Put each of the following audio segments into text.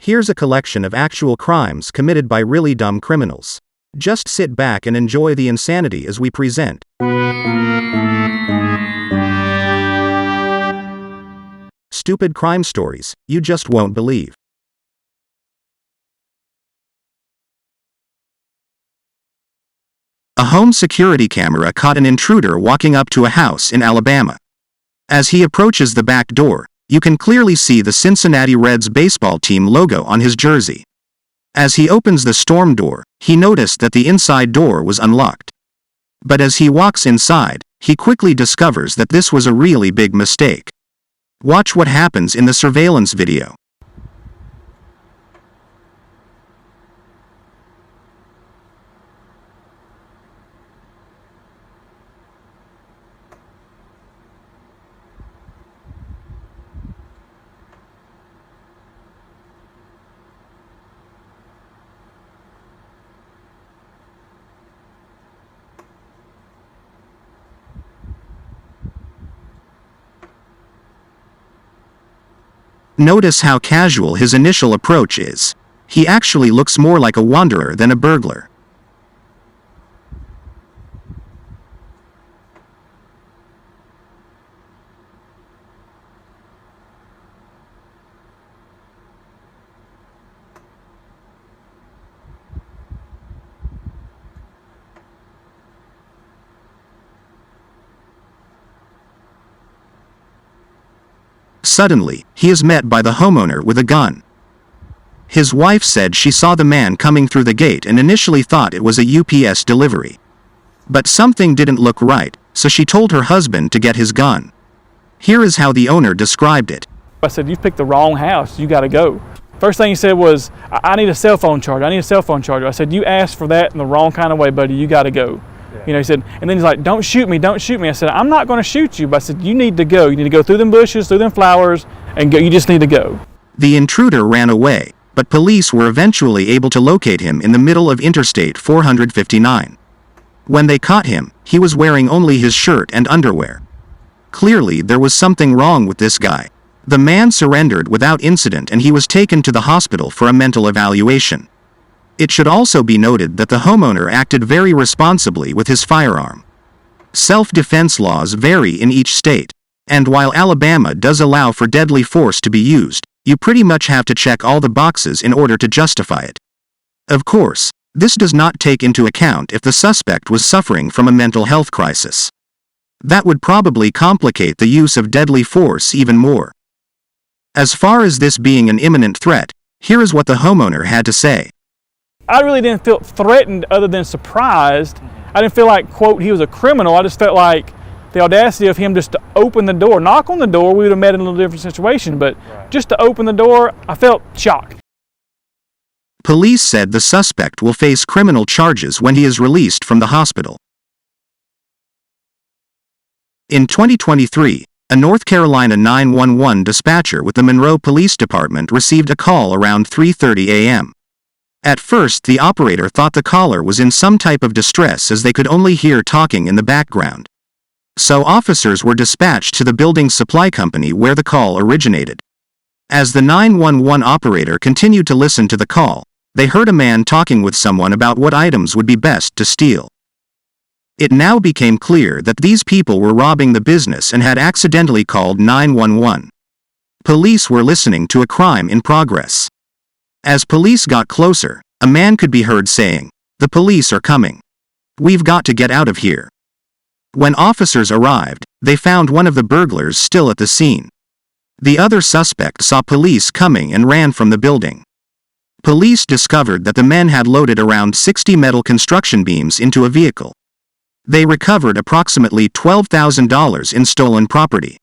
Here's a collection of actual crimes committed by really dumb criminals. Just sit back and enjoy the insanity as we present. Stupid crime stories you just won't believe. A home security camera caught an intruder walking up to a house in Alabama. As he approaches the back door, you can clearly see the Cincinnati Reds baseball team logo on his jersey. As he opens the storm door, he noticed that the inside door was unlocked. But as he walks inside, he quickly discovers that this was a really big mistake. Watch what happens in the surveillance video. Notice how casual his initial approach is. He actually looks more like a wanderer than a burglar. Suddenly, he is met by the homeowner with a gun. His wife said she saw the man coming through the gate and initially thought it was a UPS delivery. But something didn't look right, so she told her husband to get his gun. Here is how the owner described it. I said, "You picked the wrong house, you gotta go." First thing he said was, I need a cell phone charger, I need a cell phone charger. I said, "You asked for that in the wrong kind of way, buddy, you gotta go." You know, he said, and then he's like, don't shoot me. I said, "I'm not gonna shoot you," but I said, "You need to go. You need to go through them bushes, through them flowers, and go. You just need to go." The intruder ran away, but police were eventually able to locate him in the middle of Interstate 459. When they caught him, he was wearing only his shirt and underwear. Clearly, there was something wrong with this guy. The man surrendered without incident and he was taken to the hospital for a mental evaluation. It should also be noted that the homeowner acted very responsibly with his firearm. Self-defense laws vary in each state, and while Alabama does allow for deadly force to be used, you pretty much have to check all the boxes in order to justify it. Of course, this does not take into account if the suspect was suffering from a mental health crisis. That would probably complicate the use of deadly force even more. As far as this being an imminent threat, here is what the homeowner had to say. I really didn't feel threatened other than surprised. I didn't feel like, quote, he was a criminal. I just felt like the audacity of him just to open the door, knock on the door, we would have met in a little different situation, but just to open the door, I felt shocked. Police said the suspect will face criminal charges when he is released from the hospital. In 2023, a North Carolina 911 dispatcher with the Monroe Police Department received a call around 3:30 a.m. At first, the operator thought the caller was in some type of distress as they could only hear talking in the background. So officers were dispatched to the building supply company where the call originated. As the 911 operator continued to listen to the call, they heard a man talking with someone about what items would be best to steal. It now became clear that these people were robbing the business and had accidentally called 911. Police were listening to a crime in progress. As police got closer, a man could be heard saying, "The police are coming. We've got to get out of here." When officers arrived, they found one of the burglars still at the scene. The other suspect saw police coming and ran from the building. Police discovered that the men had loaded around 60 metal construction beams into a vehicle. They recovered approximately $12,000 in stolen property.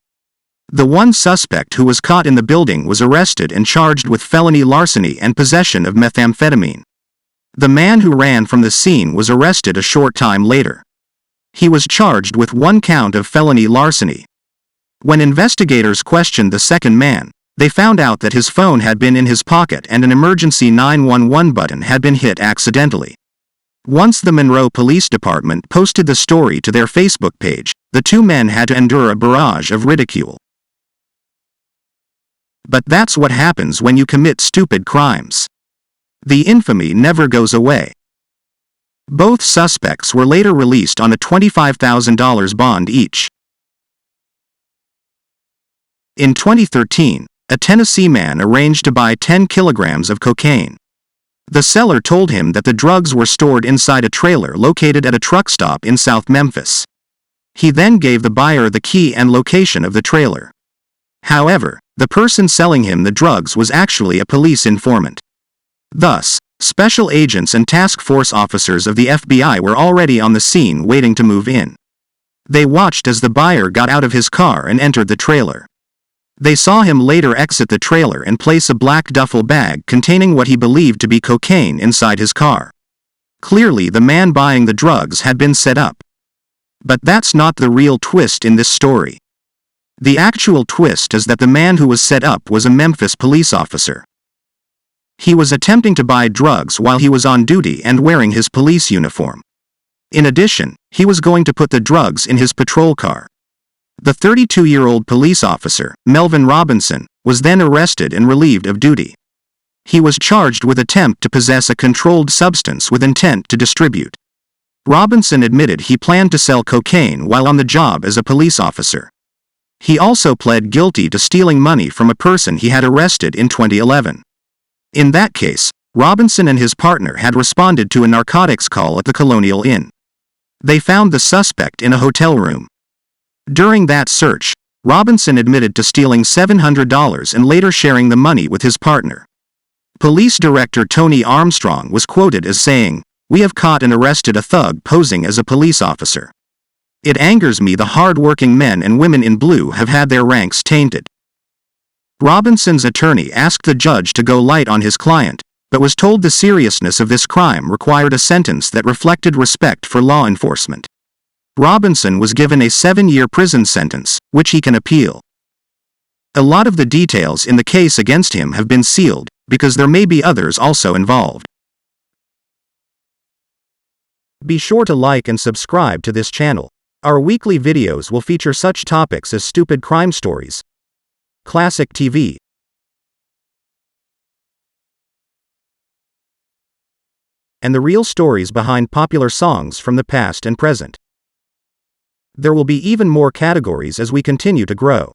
The one suspect who was caught in the building was arrested and charged with felony larceny and possession of methamphetamine. The man who ran from the scene was arrested a short time later. He was charged with one count of felony larceny. When investigators questioned the second man, they found out that his phone had been in his pocket and an emergency 911 button had been hit accidentally. Once the Monroe Police Department posted the story to their Facebook page, the two men had to endure a barrage of ridicule. But that's what happens when you commit stupid crimes. The infamy never goes away. Both suspects were later released on a $25,000 bond each. In 2013, a Tennessee man arranged to buy 10 kilograms of cocaine. The seller told him that the drugs were stored inside a trailer located at a truck stop in South Memphis. He then gave the buyer the key and location of the trailer. However, the person selling him the drugs was actually a police informant. Thus, special agents and task force officers of the FBI were already on the scene waiting to move in. They watched as the buyer got out of his car and entered the trailer. They saw him later exit the trailer and place a black duffel bag containing what he believed to be cocaine inside his car. Clearly, the man buying the drugs had been set up. But that's not the real twist in this story. The actual twist is that the man who was set up was a Memphis police officer. He was attempting to buy drugs while he was on duty and wearing his police uniform. In addition, he was going to put the drugs in his patrol car. The 32-year-old police officer, Melvin Robinson, was then arrested and relieved of duty. He was charged with attempt to possess a controlled substance with intent to distribute. Robinson admitted he planned to sell cocaine while on the job as a police officer. He also pled guilty to stealing money from a person he had arrested in 2011. In that case, Robinson and his partner had responded to a narcotics call at the Colonial Inn. They found the suspect in a hotel room. During that search, Robinson admitted to stealing $700 and later sharing the money with his partner. Police Director Tony Armstrong was quoted as saying, "We have caught and arrested a thug posing as a police officer. It angers me the hard-working men and women in blue have had their ranks tainted." Robinson's attorney asked the judge to go light on his client, but was told the seriousness of this crime required a sentence that reflected respect for law enforcement. Robinson was given a 7-year prison sentence, which he can appeal. A lot of the details in the case against him have been sealed, because there may be others also involved. Be sure to like and subscribe to this channel. Our weekly videos will feature such topics as stupid crime stories, classic TV, and the real stories behind popular songs from the past and present. There will be even more categories as we continue to grow.